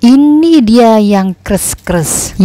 Ini dia yang kres-kres,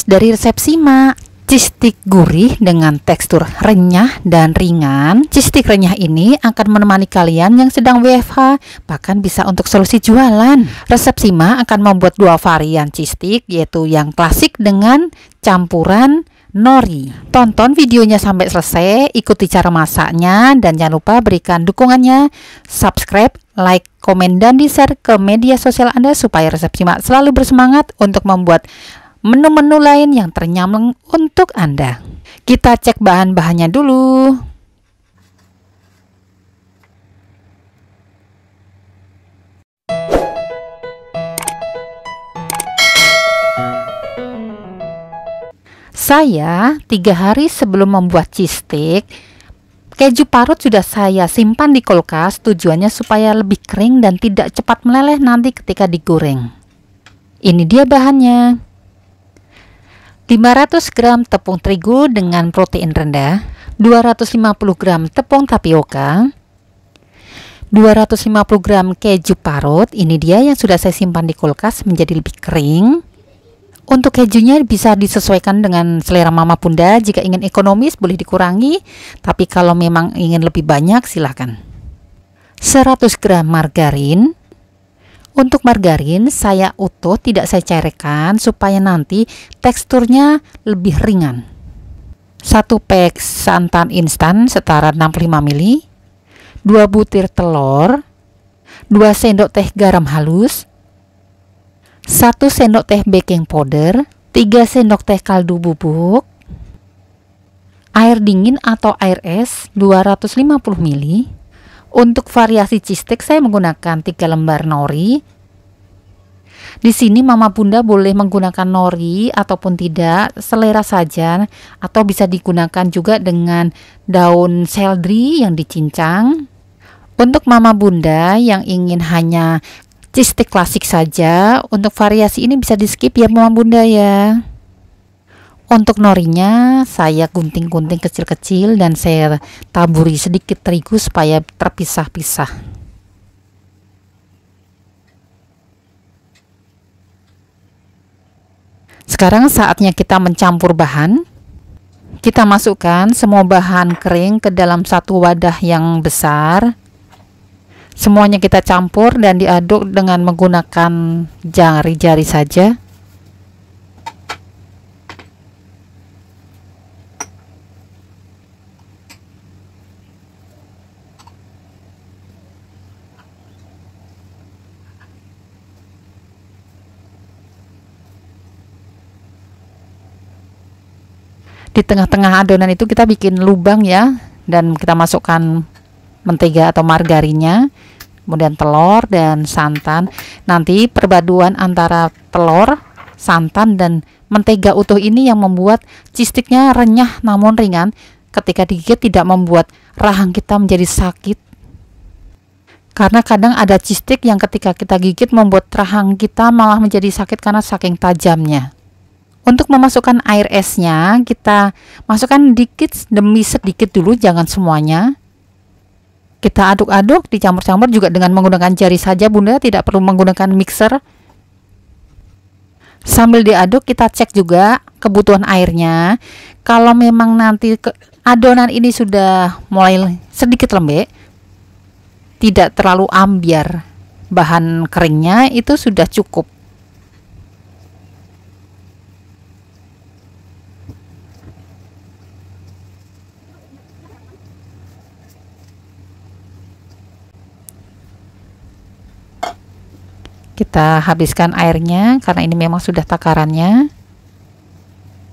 dari resep Sima. Cheese stick gurih dengan tekstur renyah dan ringan. Cheese stick renyah ini akan menemani kalian yang sedang WFH, bahkan bisa untuk solusi jualan. Resep Sima akan membuat 2 varian cheese stick, yaitu yang klasik dengan campuran nori. Tonton videonya sampai selesai, ikuti cara masaknya, dan jangan lupa berikan dukungannya, subscribe, like, komen, dan di-share ke media sosial Anda supaya resep Sima selalu bersemangat untuk membuat menu-menu lain yang ternyaman untuk Anda. Kita cek bahan-bahannya dulu. Saya 3 hari sebelum membuat cheese stick, keju parut sudah saya simpan di kulkas, tujuannya supaya lebih kering dan tidak cepat meleleh nanti ketika digoreng. Ini dia bahannya. 500 gram tepung terigu dengan protein rendah, 250 gram tepung tapioka, 250 gram keju parut. Ini dia yang sudah saya simpan di kulkas menjadi lebih kering. Untuk kejunya bisa disesuaikan dengan selera mama bunda. Jika ingin ekonomis boleh dikurangi, tapi kalau memang ingin lebih banyak silahkan. 100 gram margarin. Untuk margarin saya utuh, tidak saya cairkan supaya nanti teksturnya lebih ringan. 1 pack santan instan setara 65 ml, 2 butir telur, 2 sendok teh garam halus, 1 sendok teh baking powder, 3 sendok teh kaldu bubuk, air dingin atau air es 250 ml. Untuk variasi cheese stick saya menggunakan 3 lembar nori. Di sini mama bunda boleh menggunakan nori ataupun tidak, selera saja, atau bisa digunakan juga dengan daun seledri yang dicincang. Untuk mama bunda yang ingin hanya cheese stick klasik saja, untuk variasi ini bisa di skip ya mama bunda ya. Untuk norinya saya gunting-gunting kecil-kecil dan saya taburi sedikit terigu supaya terpisah-pisah. Sekarang saatnya kita mencampur bahan. Kita masukkan semua bahan kering ke dalam satu wadah yang besar. Semuanya kita campur dan diaduk dengan menggunakan jari-jari saja. Di tengah-tengah adonan itu kita bikin lubang ya, dan kita masukkan mentega atau margarinnya, kemudian telur dan santan. Nanti perpaduan antara telur, santan, dan mentega utuh ini yang membuat cheese sticknya renyah namun ringan. Ketika digigit tidak membuat rahang kita menjadi sakit, karena kadang ada cheese stick yang ketika kita gigit membuat rahang kita malah menjadi sakit karena saking tajamnya. Untuk memasukkan air esnya, kita masukkan sedikit demi sedikit dulu, jangan semuanya. Kita aduk-aduk, dicampur-campur juga dengan menggunakan jari saja bunda, tidak perlu menggunakan mixer. Sambil diaduk kita cek juga kebutuhan airnya. Kalau memang nanti adonan ini sudah mulai sedikit lembek, tidak terlalu ambiar bahan keringnya, itu sudah cukup. Kita habiskan airnya karena ini memang sudah takarannya.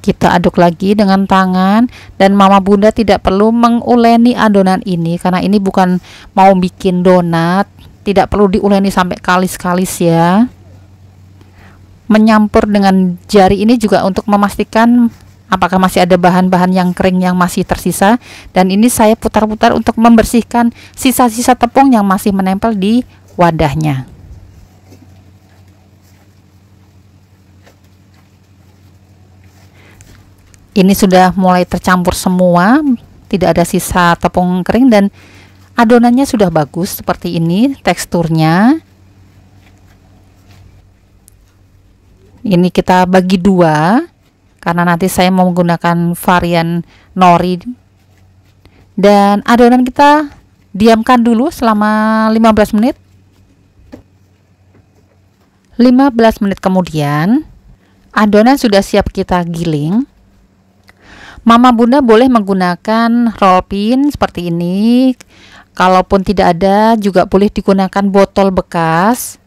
Kita aduk lagi dengan tangan, dan mama bunda tidak perlu menguleni adonan ini karena ini bukan mau bikin donat, tidak perlu diuleni sampai kalis-kalis ya. Menyampur dengan jari ini juga untuk memastikan apakah masih ada bahan-bahan yang kering yang masih tersisa, dan ini saya putar-putar untuk membersihkan sisa-sisa tepung yang masih menempel di wadahnya. Ini sudah mulai tercampur semua, tidak ada sisa tepung kering, dan adonannya sudah bagus seperti ini teksturnya. Ini kita bagi dua karena nanti saya mau menggunakan varian nori. Dan adonan kita diamkan dulu selama 15 menit. 15 menit kemudian adonan sudah siap kita giling. Mama bunda boleh menggunakan roll pin seperti ini. Kalaupun tidak ada juga boleh digunakan botol bekas.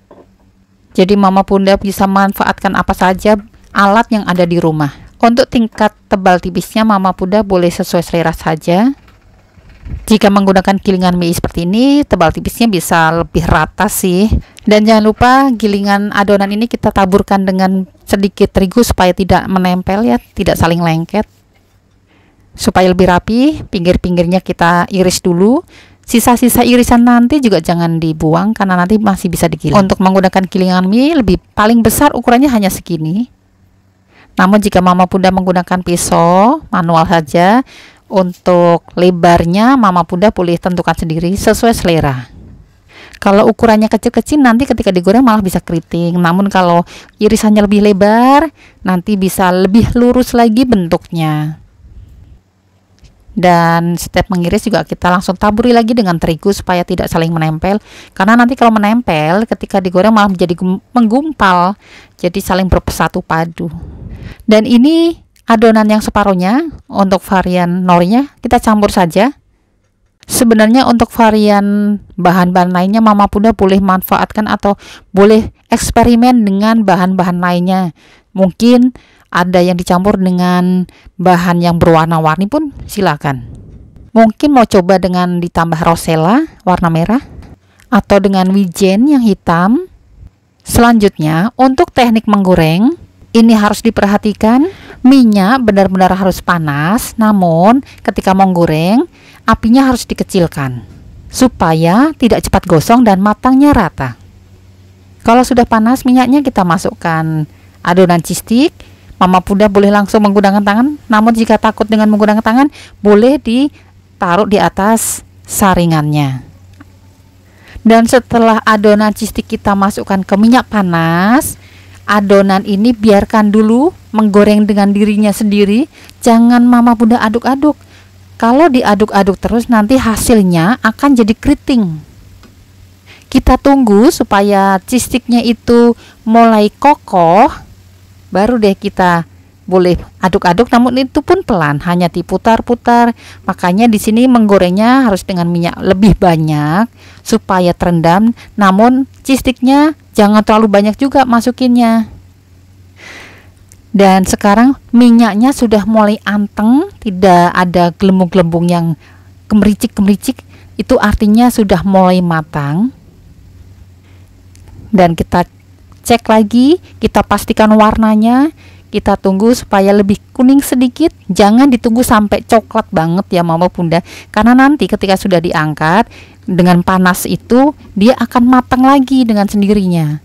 Jadi mama bunda bisa manfaatkan apa saja alat yang ada di rumah. Untuk tingkat tebal tipisnya mama bunda boleh sesuai selera saja. Jika menggunakan gilingan mie seperti ini, tebal tipisnya bisa lebih rata sih. Dan jangan lupa gilingan adonan ini kita taburkan dengan sedikit terigu supaya tidak menempel ya, tidak saling lengket. Supaya lebih rapi, pinggir-pinggirnya kita iris dulu. Sisa-sisa irisan nanti juga jangan dibuang karena nanti masih bisa digiling. Untuk menggunakan gilingan mie paling besar ukurannya hanya segini. Namun jika mama bunda menggunakan pisau manual saja, untuk lebarnya mama bunda boleh tentukan sendiri sesuai selera. Kalau ukurannya kecil-kecil nanti ketika digoreng malah bisa keriting. Namun kalau irisannya lebih lebar nanti bisa lebih lurus lagi bentuknya. Dan setiap mengiris juga kita langsung taburi lagi dengan terigu supaya tidak saling menempel, karena nanti kalau menempel ketika digoreng malah menjadi menggumpal, jadi saling bersatu padu. Dan ini adonan yang separuhnya. Untuk varian norinya kita campur saja. Sebenarnya untuk varian bahan-bahan lainnya mama bunda boleh manfaatkan atau boleh eksperimen dengan bahan-bahan lainnya. Mungkin ada yang dicampur dengan bahan yang berwarna-warni pun silakan. Mungkin mau coba dengan ditambah rosella warna merah atau dengan wijen yang hitam. Selanjutnya untuk teknik menggoreng ini harus diperhatikan, minyak benar-benar harus panas. Namun ketika menggoreng apinya harus dikecilkan supaya tidak cepat gosong dan matangnya rata. Kalau sudah panas minyaknya kita masukkan adonan cheese stick. Mama bunda boleh langsung menggunakan tangan, namun jika takut dengan menggunakan tangan, boleh ditaruh di atas saringannya. Dan setelah adonan cheese stick kita masukkan ke minyak panas, adonan ini biarkan dulu menggoreng dengan dirinya sendiri. Jangan mama bunda aduk-aduk. Kalau diaduk-aduk terus nanti hasilnya akan jadi keriting. Kita tunggu supaya cheese sticknya itu mulai kokoh. Baru deh kita boleh aduk-aduk, namun itu pun pelan, hanya diputar-putar. Makanya di sini menggorengnya harus dengan minyak lebih banyak supaya terendam. Namun cheese sticknya jangan terlalu banyak juga masukinnya. Dan sekarang minyaknya sudah mulai anteng, tidak ada gelembung-gelembung yang gemericik-gemericik. Itu artinya sudah mulai matang. Dan kita cek lagi, kita pastikan warnanya, kita tunggu supaya lebih kuning sedikit. Jangan ditunggu sampai coklat banget ya mama bunda, karena nanti ketika sudah diangkat dengan panas itu dia akan matang lagi dengan sendirinya.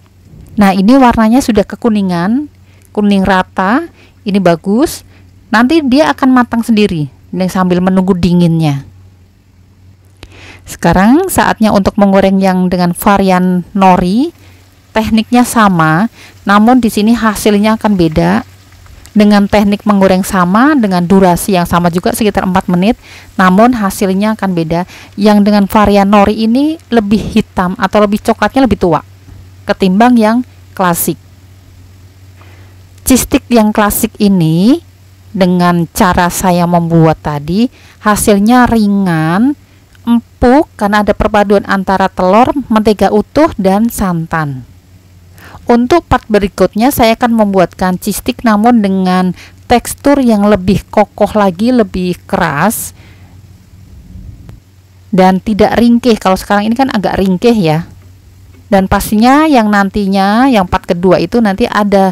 Nah ini warnanya sudah kekuningan, kuning rata, ini bagus. Nanti dia akan matang sendiri sambil menunggu dinginnya. Sekarang saatnya untuk menggoreng yang dengan varian nori. Tekniknya sama, namun di sini hasilnya akan beda. Dengan teknik menggoreng sama, dengan durasi yang sama juga sekitar 4 menit, namun hasilnya akan beda. Yang dengan varian nori ini lebih hitam atau lebih coklatnya lebih tua ketimbang yang klasik. Cheese stick yang klasik ini dengan cara saya membuat tadi hasilnya ringan, empuk karena ada perpaduan antara telur, mentega utuh dan santan. Untuk part berikutnya saya akan membuatkan cheese stick namun dengan tekstur yang lebih kokoh lagi, lebih keras dan tidak ringkih. Kalau sekarang ini kan agak ringkih ya. Dan pastinya yang nantinya yang part kedua itu nanti ada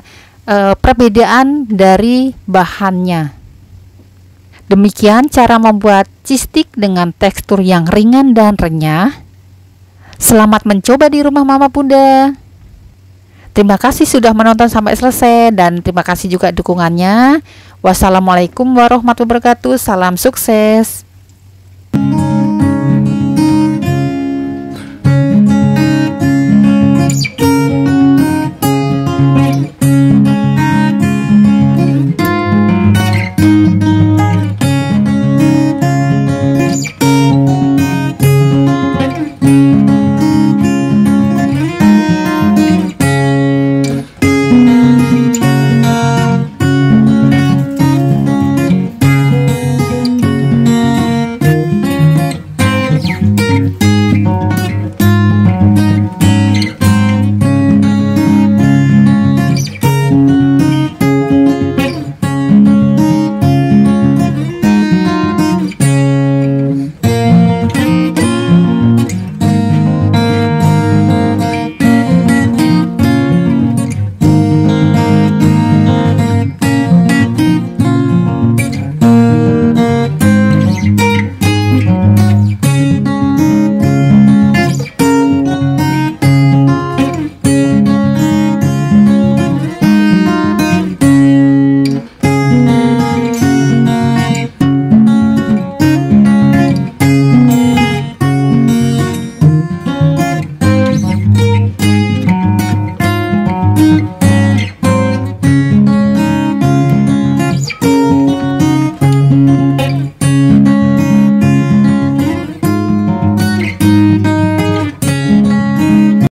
perbedaan dari bahannya. Demikian cara membuat cheese stick dengan tekstur yang ringan dan renyah. Selamat mencoba di rumah mama bunda. Terima kasih sudah menonton sampai selesai dan terima kasih juga dukungannya. Wassalamualaikum warahmatullahi wabarakatuh. Salam sukses.